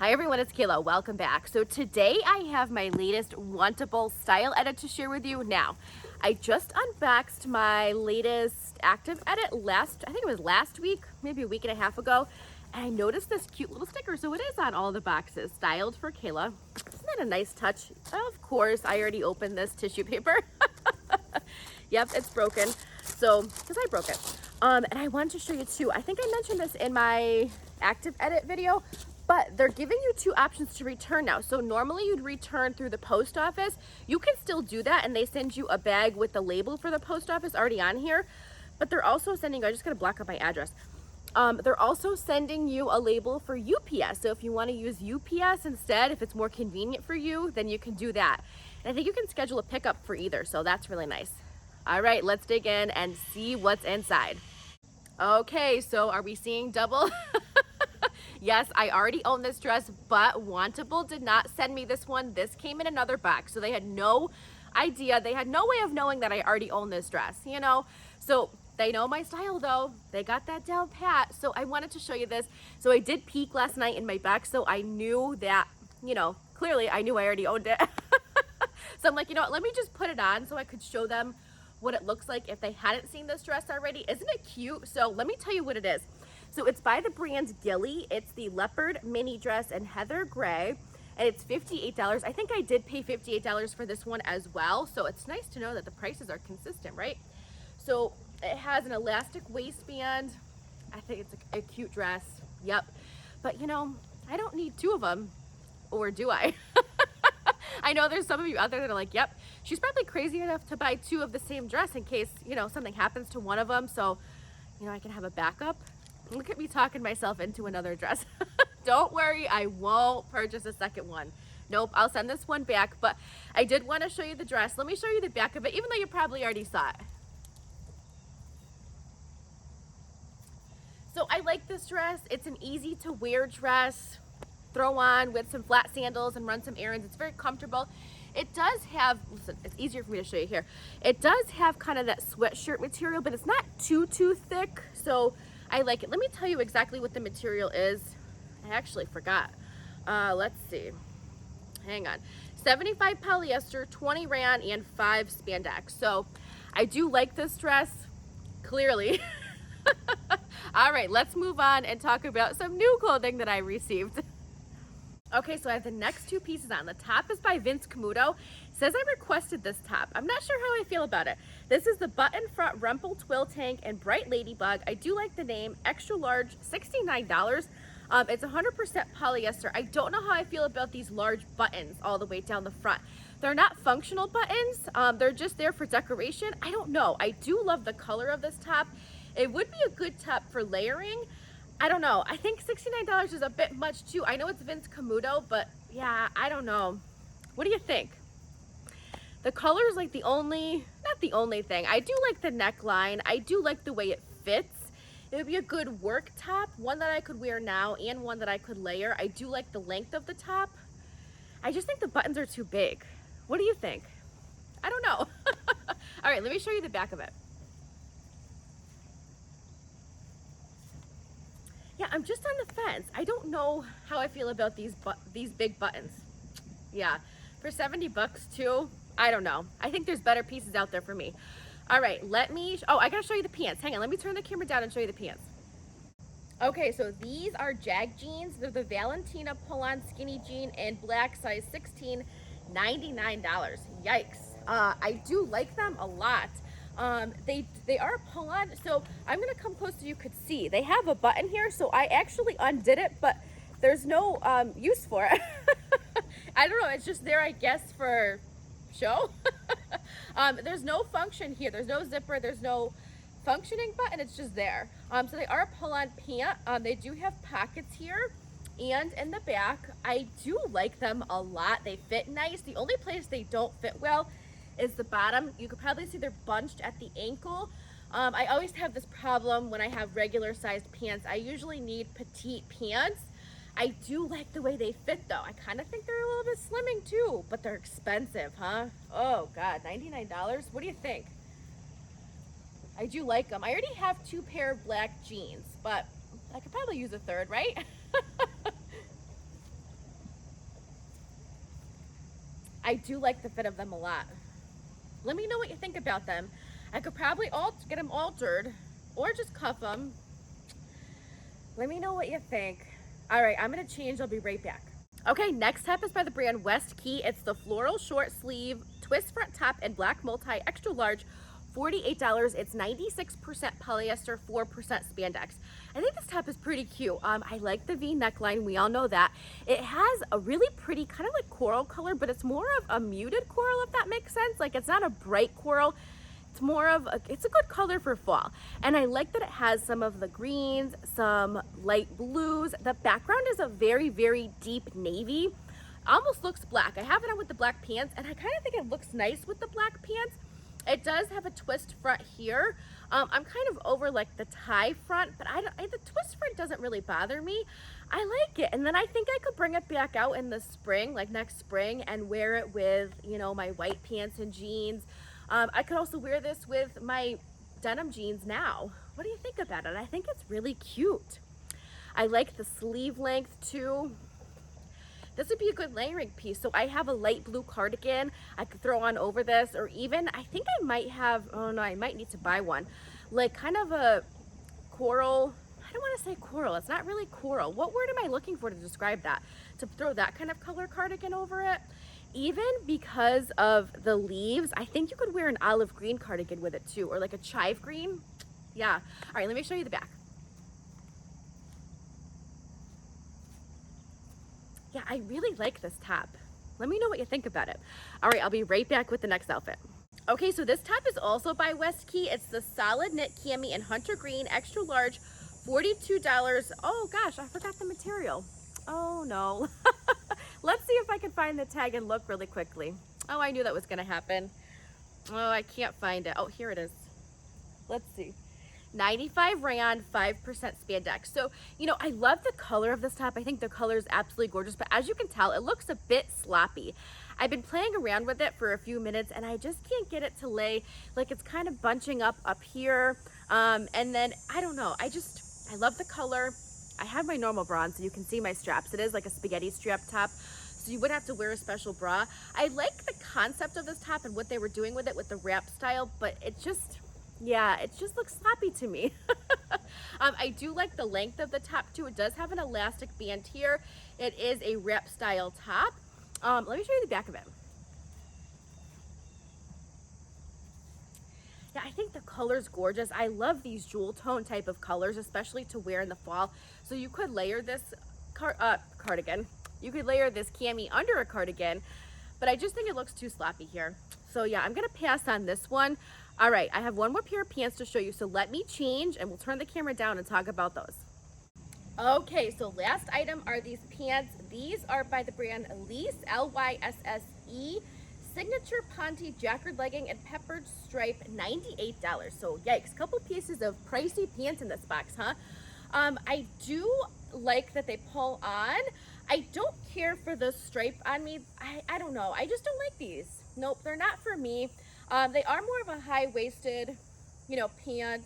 Hi everyone, it's Kayla. Welcome back. So today I have my latest Wantable style edit to share with you. Now, I just unboxed my latest active edit I think it was last week, maybe a week and a half ago. And I noticed this cute little sticker. So it is on all the boxes, styled for Kayla. Isn't that a nice touch? Of course, I already opened this tissue paper. Yep, it's broken. So, because I broke it. And I wanted to show you too. I think I mentioned this in my active edit video, but they're giving you two options to return now. So normally you'd return through the post office. You can still do that, and they send you a bag with the label for the post office already on here. But they're also sending you, I just gotta block up my address. They're also sending you a label for UPS. So if you wanna use UPS instead, if it's more convenient for you, then you can do that. And I think you can schedule a pickup for either, so that's really nice. All right, let's dig in and see what's inside. Okay, so are we seeing double? Yes, I already own this dress, but Wantable did not send me this one. This came in another box, so they had no idea. They had no way of knowing that I already own this dress, you know? So they know my style though. They got that down pat. So I wanted to show you this. So I did peek last night in my box, so I knew that, you know, clearly I knew I already owned it. So I'm like, you know what, let me just put it on so I could show them what it looks like if they hadn't seen this dress already. Isn't it cute? So let me tell you what it is. So it's by the brand Gilli. It's the leopard mini dress in heather gray, and it's $58. I think I did pay $58 for this one as well. So it's nice to know that the prices are consistent, right? So it has an elastic waistband. I think it's a cute dress. Yep. But you know, I don't need two of them, or do I? I know there's some of you out there that are like, yep, she's probably crazy enough to buy two of the same dress in case, you know, something happens to one of them. So, you know, I can have a backup. Look at me talking myself into another dress. Don't worry, I won't purchase a second one. Nope, I'll send this one back, but I did want to show you the dress. Let me show you the back of it, even though you probably already saw it. So I like this dress. It's an easy to wear dress. Throw on with some flat sandals and run some errands. It's very comfortable. It does have, listen, it's easier for me to show you here. It does have kind of that sweatshirt material, but it's not too thick. So I like it. Let me tell you exactly what the material is. I actually forgot. Let's see. Hang on. 75 polyester, 20 rayon, and 5 spandex. So I do like this dress, clearly. All right, let's move on and talk about some new clothing that I received. Okay, so I have the next two pieces on. The top is by Camuto. It says I requested this top. I'm not sure how I feel about it. This is the button front Rumple Twill tank and bright ladybug. I do like the name. Extra large, $69. It's 100% polyester. I don't know how I feel about these large buttons all the way down the front. They're not functional buttons. They're just there for decoration. I don't know. I do love the color of this top. It would be a good top for layering. I don't know. I think $69 is a bit much too. I know it's Camuto, but yeah, I don't know. What do you think? The color is like not the only thing. I do like the neckline. I do like the way it fits. It would be a good work top, one that I could wear now and one that I could layer. I do like the length of the top. I just think the buttons are too big. What do you think? I don't know. All right, let me show you the back of it. Yeah, I'm just on the fence. I don't know how I feel about these big buttons. Yeah, for 70 bucks too, I don't know. I think there's better pieces out there for me. All right, oh, I gotta show you the pants. Hang on, let me turn the camera down and show you the pants. Okay, so these are Jag jeans. They're the Valentina pull-on skinny jean in black, size 16, $99. Yikes. I do like them a lot. They are pull-on, so I'm gonna come close so you could see. They have a button here, so I actually undid it, but there's no use for it. I don't know, it's just there, I guess, for show. There's no function here. There's no zipper. There's no functioning button. It's just there. So they are a pull-on pant. They do have pockets here and in the back. I do like them a lot. They fit nice. The only place they don't fit well is the bottom. You could probably see they're bunched at the ankle. I always have this problem when I have regular sized pants. I usually need petite pants. I do like the way they fit though. I kind of think they're a little bit slimming too, but they're expensive, huh? Oh God, $99? What do you think? I do like them. I already have 2 pair of black jeans, but I could probably use a third, right? I do like the fit of them a lot. Let me know what you think about them. I could probably get them altered or just cuff them. Let me know what you think. All right, I'm gonna change, I'll be right back. Okay, next top is by the brand West Key. It's the floral short sleeve, twist front top, and black multi extra large, $48. It's 96% polyester, 4% spandex. I think this top is pretty cute. I like the V neckline, we all know that. It has a really pretty kind of like coral color, but it's more of a muted coral, if that makes sense. Like it's not a bright coral. It's more of it's a good color for fall. And I like that it has some of the greens, some light blues. The background is a very, very deep navy. Almost looks black. I have it on with the black pants, and I kind of think it looks nice with the black pants. It does have a twist front here. I'm kind of over like the tie front, but the twist front doesn't really bother me. I like it. And then I think I could bring it back out in the spring, like next spring, and wear it with, you know, my white pants and jeans. I could also wear this with my denim jeans now. What do you think about it? I think it's really cute. I like the sleeve length too. This would be a good layering piece. So I have a light blue cardigan I could throw on over this, or even I think I might have, oh no, I might need to buy one. Like kind of a coral, I don't want to say coral, it's not really coral. What word am I looking for to describe that? To throw that kind of color cardigan over it. Even because of the leaves, I think you could wear an olive green cardigan with it too, or like a chive green. Yeah. All right, let me show you the back. Yeah, I really like this top. Let me know what you think about it. All right, I'll be right back with the next outfit. Okay, so this top is also by West Key. It's the solid knit cami in hunter green, extra large, $42. Oh gosh, I forgot the material. Oh no. Let's see if I can find the tag and look really quickly. Oh, I knew that was gonna happen. Oh, I can't find it. Oh, here it is. Let's see. 95 rayon, 5% spandex. So, you know, I love the color of this top. I think the color is absolutely gorgeous, but as you can tell, it looks a bit sloppy. I've been playing around with it for a few minutes and I just can't get it to lay. Like it's kind of bunching up here. And then, I don't know, I love the color. I have my normal bra on so you can see my straps. It is like a spaghetti strap top, so you would have to wear a special bra. I like the concept of this top and what they were doing with it with the wrap style, but it just, yeah, it just looks sloppy to me. I do like the length of the top too. It does have an elastic band here. It is a wrap style top. Let me show you the back of it. Yeah, I think the color's gorgeous. I love these jewel tone type of colors, especially to wear in the fall. So you could layer this cardigan. You could layer this cami under a cardigan, but I just think it looks too sloppy here. So yeah, I'm gonna pass on this one. All right, I have one more pair of pants to show you, so let me change and we'll turn the camera down and talk about those. Okay, so last item are these pants. These are by the brand Lysse, Lysse. Signature Ponte Jacquard legging and peppered stripe, $98. So yikes, couple pieces of pricey pants in this box, huh? I do like that they pull on. I don't care for the stripe on me. I don't know, I just don't like these. Nope, they're not for me. They are more of a high-waisted, you know, pant.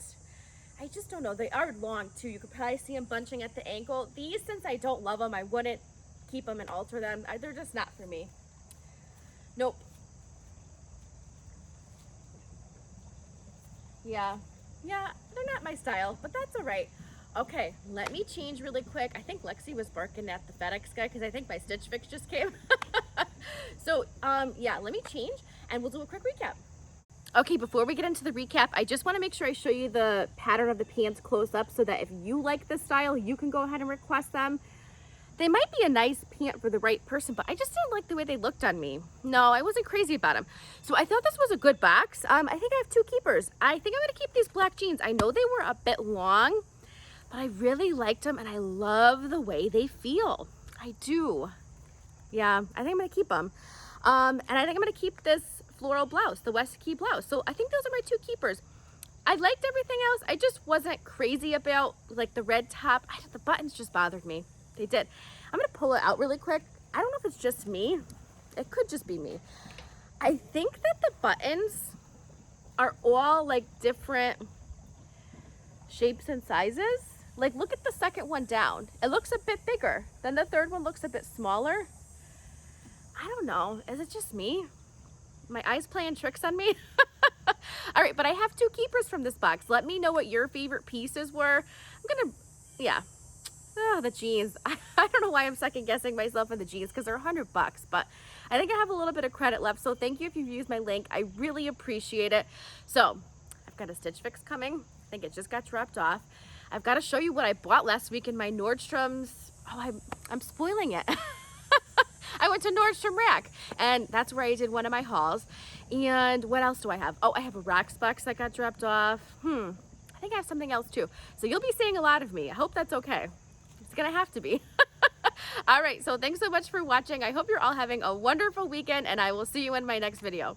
I just don't know, they are long too. You could probably see them bunching at the ankle. These, since I don't love them, I wouldn't keep them and alter them. They're just not for me. Nope. Yeah, they're not my style, but that's all right. Okay, let me change really quick. I think Lexi was barking at the FedEx guy because I think my Stitch Fix just came. So, yeah, let me change and we'll do a quick recap. Okay, before we get into the recap, I just want to make sure I show you the pattern of the pants close up so that if you like this style, you can go ahead and request them. They might be a nice pant for the right person, but I just didn't like the way they looked on me. No, I wasn't crazy about them. So I thought this was a good box. I think I have two keepers. I think I'm gonna keep these black jeans. I know they were a bit long, but I really liked them and I love the way they feel. I do. Yeah, I think I'm gonna keep them. And I think I'm gonna keep this floral blouse, the West Key blouse. So I think those are my two keepers. I liked everything else. I just wasn't crazy about like the red top. The buttons just bothered me. They did. I'm gonna pull it out really quick. I don't know if it's just me. It could just be me. I think that the buttons are all like different shapes and sizes. Like look at the second one down. It looks a bit bigger. Then the third one looks a bit smaller. I don't know. Is it just me? My eyes playing tricks on me? All right, but I have 2 keepers from this box. Let me know what your favorite pieces were. I'm gonna, yeah. Oh, the jeans. I don't know why I'm second guessing myself in the jeans because they're $100, but I think I have a little bit of credit left. So thank you if you've used my link. I really appreciate it. So I've got a Stitch Fix coming. I think it just got dropped off. I've got to show you what I bought last week in my Nordstrom's. Oh, I'm spoiling it. I went to Nordstrom Rack, and that's where I did one of my hauls. And what else do I have? Oh, I have a Rocks box that got dropped off. I think I have something else too. So you'll be seeing a lot of me. I hope that's okay. It's gonna have to be. All right, so thanks so much for watching. I hope you're all having a wonderful weekend, and I will see you in my next video.